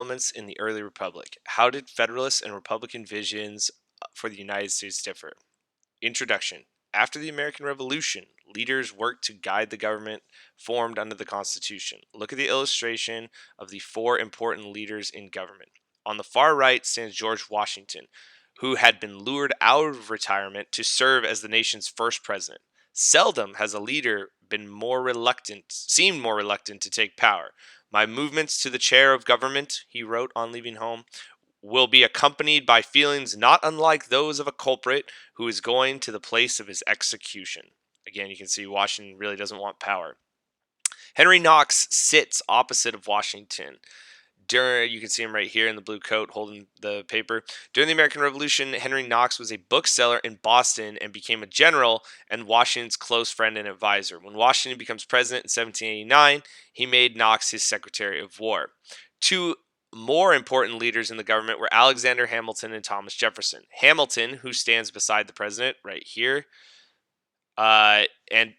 elements in the early republic. How did Federalist and Republican visions for the United States differ? Introduction. After the American Revolution, leaders worked to guide the government formed under the Constitution. Look at the illustration of the four important leaders in government. On the far right stands George Washington, who had been lured out of retirement to serve as the nation's first president. Seldom has a leader seemed more reluctant to take power. My movements to the chair of government, he wrote on leaving home, will be accompanied by feelings not unlike those of a culprit who is going to the place of his execution. Again, you can see Washington really doesn't want power. Henry Knox sits opposite of Washington. You can see him right here in the blue coat holding the paper. During the American Revolution, Henry Knox was a bookseller in Boston and became a general and Washington's close friend and advisor. When Washington becomes president in 1789, he made Knox his Secretary of War. Two more important leaders in the government were Alexander Hamilton and Thomas Jefferson. Hamilton, who stands beside the president right here, and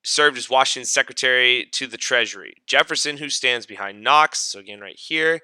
served as Washington's secretary to the Treasury. Jefferson, who stands behind Knox, so again right here,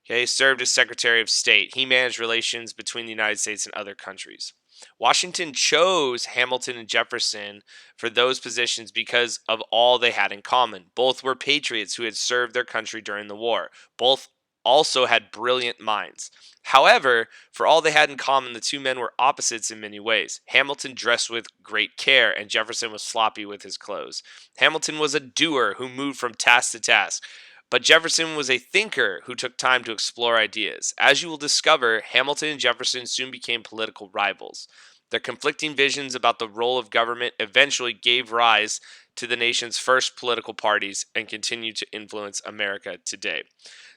okay, served as Secretary of State. He managed relations between the United States and other countries. Washington chose Hamilton and Jefferson for those positions because of all they had in common. Both were patriots who had served their country during the war. Both also had brilliant minds. However, for all they had in common, the two men were opposites in many ways. Hamilton dressed with great care, and Jefferson was sloppy with his clothes. Hamilton was a doer who moved from task to task, but Jefferson was a thinker who took time to explore ideas. As you will discover, Hamilton and Jefferson soon became political rivals. Their conflicting visions about the role of government eventually gave rise to the nation's first political parties and continue to influence America today.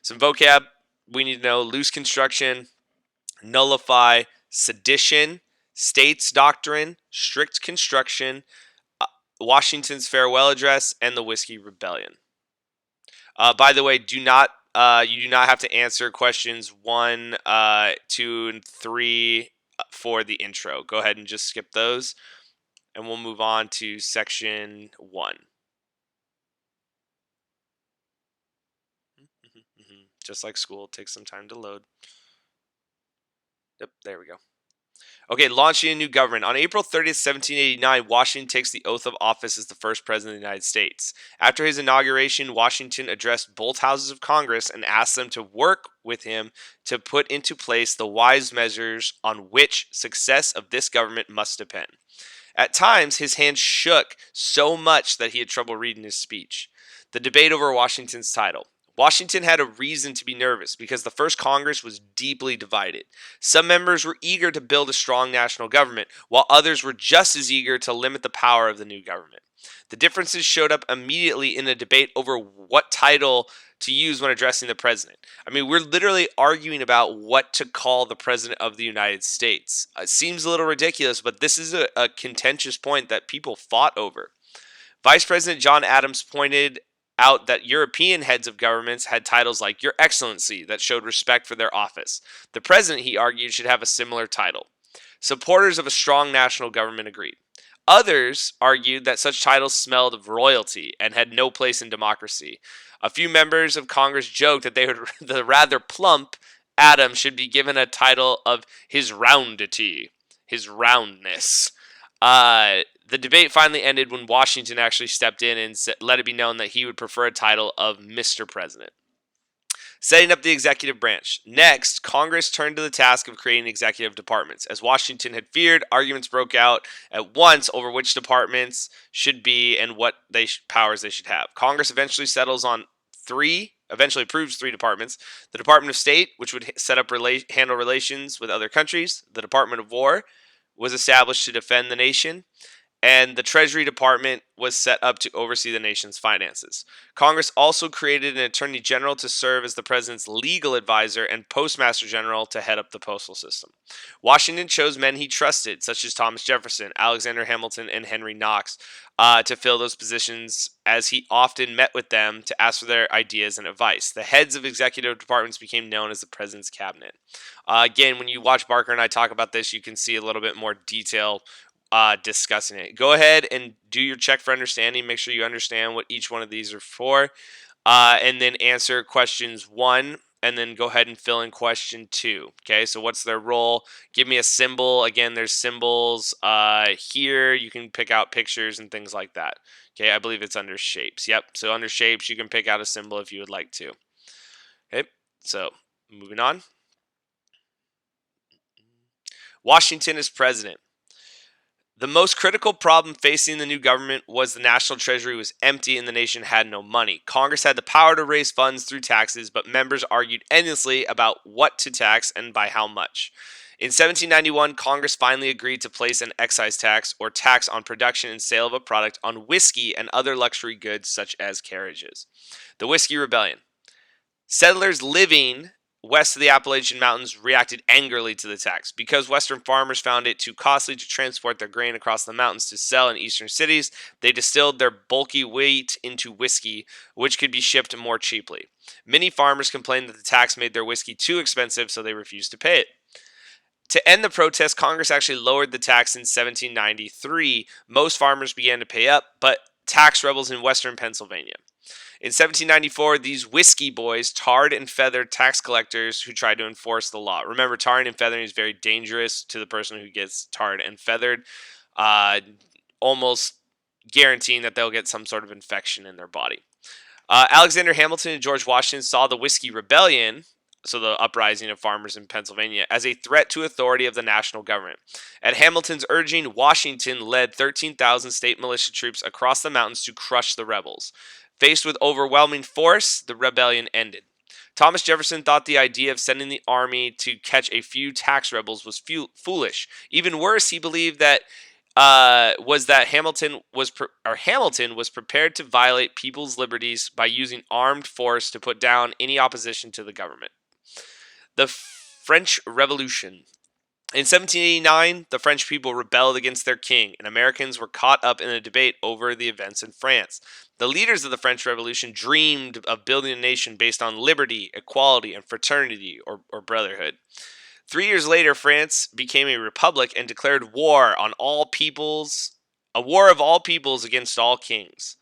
Some vocab we need to know: loose construction, nullify, sedition, states doctrine, strict construction, Washington's farewell address, and the Whiskey Rebellion. By the way, you do not have to answer questions 1, 2, and 3 for the intro. Go ahead and just skip those, and we'll move on to section 1. Just like school, it takes some time to load. Yep, there we go. Okay, launching a new government. On April 30th, 1789, Washington takes the oath of office as the first president of the United States. After his inauguration, Washington addressed both houses of Congress and asked them to work with him to put into place the wise measures on which success of this government must depend. At times, his hand shook so much that he had trouble reading his speech. The debate over Washington's title. Washington had a reason to be nervous because the first Congress was deeply divided. Some members were eager to build a strong national government, while others were just as eager to limit the power of the new government. The differences showed up immediately in a debate over what title to use when addressing the president. I mean, we're literally arguing about what to call the president of the United States. It seems a little ridiculous, but this is a contentious point that people fought over. Vice President John Adams pointed out that European heads of governments had titles like Your Excellency that showed respect for their office. The president, he argued, should have a similar title. Supporters of a strong national government agreed. Others argued that such titles smelled of royalty and had no place in democracy. A few members of Congress joked that the rather plump Adams should be given a title of His Roundity, his roundness. The debate finally ended when Washington actually stepped in and let it be known that he would prefer a title of Mr. President. Setting up the executive branch. Next, Congress turned to the task of creating executive departments. As Washington had feared, arguments broke out at once over which departments should be and what powers they should have. Congress eventually approves 3 departments. The Department of State, which would set up handle relations with other countries. The Department of War was established to defend the nation. And the Treasury Department was set up to oversee the nation's finances. Congress also created an Attorney General to serve as the president's legal advisor and Postmaster General to head up the postal system. Washington chose men he trusted, such as Thomas Jefferson, Alexander Hamilton, and Henry Knox, to fill those positions, as he often met with them to ask for their ideas and advice. The heads of executive departments became known as the president's cabinet. Again, when you watch Barker and I talk about this, you can see a little bit more detail discussing it. Go ahead and do your check for understanding. Make sure you understand what each one of these are for. And then answer questions 1 and then go ahead and fill in question 2. Okay, so what's their role? Give me a symbol. Again, there's symbols here. You can pick out pictures and things like that. Okay, I believe it's under shapes. Yep, so under shapes, you can pick out a symbol if you would like to. Okay, so moving on. Washington as president. The most critical problem facing the new government was the national treasury was empty and the nation had no money. Congress had the power to raise funds through taxes, but members argued endlessly about what to tax and by how much. In 1791, Congress finally agreed to place an excise tax or tax on production and sale of a product on whiskey and other luxury goods such as carriages. The Whiskey Rebellion. Settlers living west of the Appalachian Mountains reacted angrily to the tax. Because Western farmers found it too costly to transport their grain across the mountains to sell in eastern cities, they distilled their bulky wheat into whiskey, which could be shipped more cheaply. Many farmers complained that the tax made their whiskey too expensive, so they refused to pay it. To end the protest, Congress actually lowered the tax in 1793. Most farmers began to pay up, but tax rebels in western Pennsylvania. In 1794, these whiskey boys tarred and feathered tax collectors who tried to enforce the law. Remember, tarring and feathering is very dangerous to the person who gets tarred and feathered, almost guaranteeing that they'll get some sort of infection in their body. Alexander Hamilton and George Washington saw the Whiskey Rebellion, so the uprising of farmers in Pennsylvania, as a threat to authority of the national government. At Hamilton's urging, Washington led 13,000 state militia troops across the mountains to crush the rebels. Faced with overwhelming force, the rebellion ended. Thomas Jefferson thought the idea of sending the army to catch a few tax rebels was foolish. Even worse, he believed that Hamilton was prepared to violate people's liberties by using armed force to put down any opposition to the government. The French Revolution. In 1789, the French people rebelled against their king, and Americans were caught up in a debate over the events in France. The leaders of the French Revolution dreamed of building a nation based on liberty, equality, and fraternity, or brotherhood. 3 years later, France became a republic and declared war on all peoples, a war of all peoples against all kings.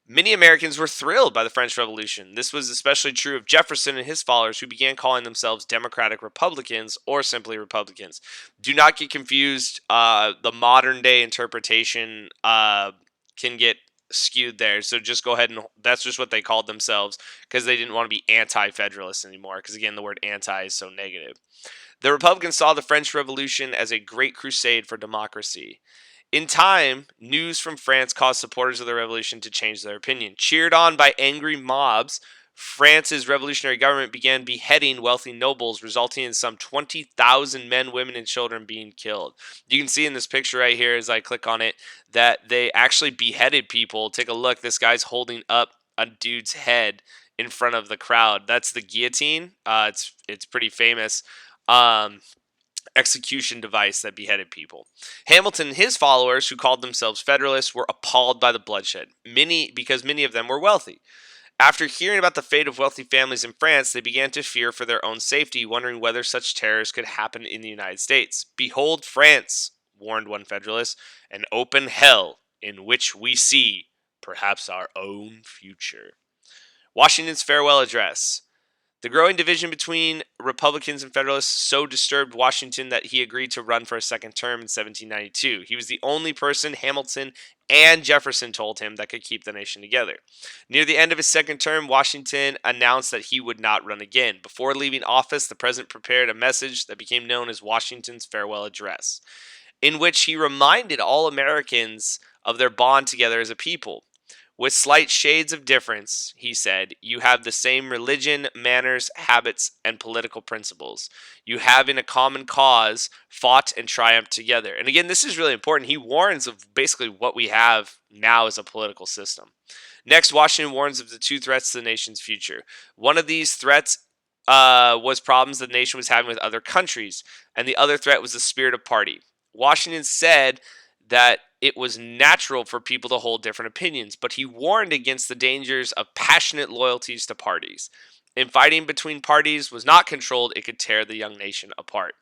Many Americans were thrilled by the French Revolution. This was especially true of Jefferson and his followers, who began calling themselves Democratic Republicans or simply Republicans. Do not get confused. The modern day interpretation can get skewed there. So just go ahead and that's just what they called themselves because they didn't want to be anti-federalists anymore. Because again, the word anti is so negative. The Republicans saw the French Revolution as a great crusade for democracy. In time, news from France caused supporters of the revolution to change their opinion. Cheered on by angry mobs, France's revolutionary government began beheading wealthy nobles, resulting in some 20,000 men, women, and children being killed. You can see in this picture right here, as I click on it, that they actually beheaded people. Take a look. This guy's holding up a dude's head in front of the crowd. That's the guillotine. It's pretty famous. Execution device that beheaded people. Hamilton and his followers, who called themselves Federalists, were appalled by the bloodshed, because many of them were wealthy. After hearing about the fate of wealthy families in France, they began to fear for their own safety, wondering whether such terrors could happen in the United States. "Behold France," warned one Federalist, "an open hell in which we see perhaps our own future." Washington's farewell address. The growing division between Republicans and Federalists so disturbed Washington that he agreed to run for a second term in 1792. He was the only person Hamilton and Jefferson told him that could keep the nation together. Near the end of his second term, Washington announced that he would not run again. Before leaving office, the president prepared a message that became known as Washington's farewell address, in which he reminded all Americans of their bond together as a people. "With slight shades of difference," he said, "you have the same religion, manners, habits, and political principles. You have in a common cause fought and triumphed together." And again, this is really important. He warns of basically what we have now as a political system. Next, Washington warns of the two threats to the nation's future. One of these threats was problems the nation was having with other countries, and the other threat was the spirit of party. Washington said that it was natural for people to hold different opinions, but he warned against the dangers of passionate loyalties to parties. If fighting between parties was not controlled, it could tear the young nation apart.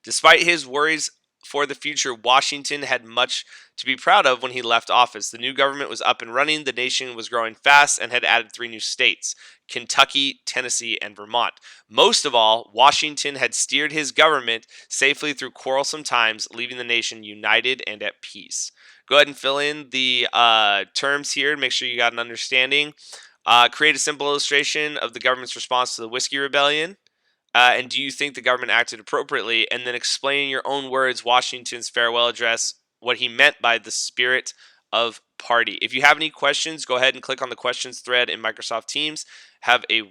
Despite his worries for the future, Washington had much to be proud of when he left office. The new government was up and running, the nation was growing fast, and had added 3 new states: Kentucky, Tennessee, and Vermont. Most of all, Washington had steered his government safely through quarrelsome times, leaving the nation united and at peace. Go ahead and fill in the terms here. Make sure you got an understanding. Create a simple illustration of the government's response to the Whiskey Rebellion. And do you think the government acted appropriately? And then explain in your own words Washington's farewell address, what he meant by the spirit of party. If you have any questions, go ahead and click on the questions thread in Microsoft Teams. Have a